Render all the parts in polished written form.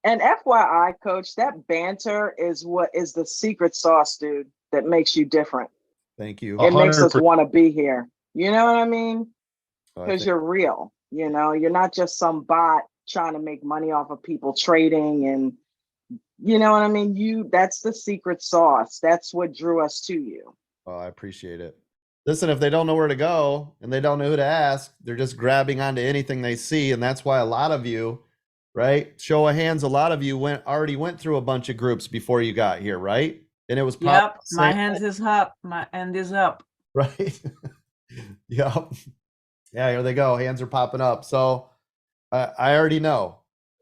And FYI, coach, that banter is what is the secret sauce, dude, that makes you different. Thank you. It makes us 100%. want to be here. You know what I mean? Oh, I Because think- you're real. You know, you're not just some bot trying to make money off of people trading and you know what I mean? That's the secret sauce. That's what drew us to you. Oh, I appreciate it. Listen, if they don't know where to go and they don't know who to ask, they're just grabbing onto anything they see. And that's why a lot of you, right? Show of hands, a lot of you already went through a bunch of groups before you got here, right? And it was probably Yep, my hands is up. My hand is up. right. Yep. Yeah, here they go. Hands are popping up. So I already know.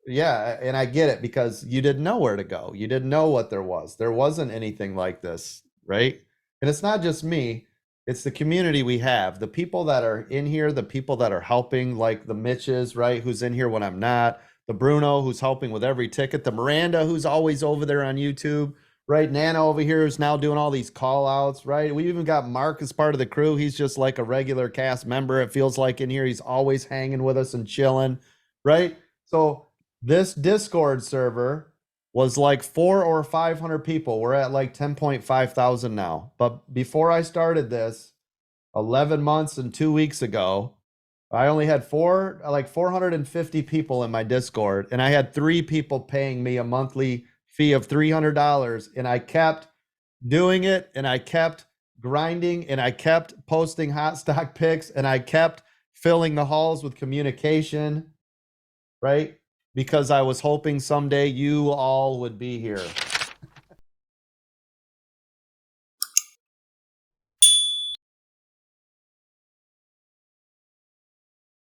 Yeah, and I get it because you didn't know where to go. You didn't know what there was. There wasn't anything like this, right? And it's not just me. It's the community we have. The people that are in here, the people that are helping, like the Mitches, right? Who's in here when I'm not. The Bruno, who's helping with every ticket. The Miranda, who's always over there on YouTube, right? Nana over here who's now doing all these call outs, right? We even got Mark as part of the crew. He's just like a regular cast member. It feels like in here, he's always hanging with us and chilling, right? So this Discord server was like 400 or 500 people. We're at like 10.5 thousand now. But before I started this 11 months and 2 weeks ago, I only had 450 people in my Discord, and I had 3 people paying me a monthly fee of $300, and I kept doing it, and I kept grinding, and I kept posting hot stock pics, and I kept filling the halls with communication, right? Because I was hoping someday you all would be here.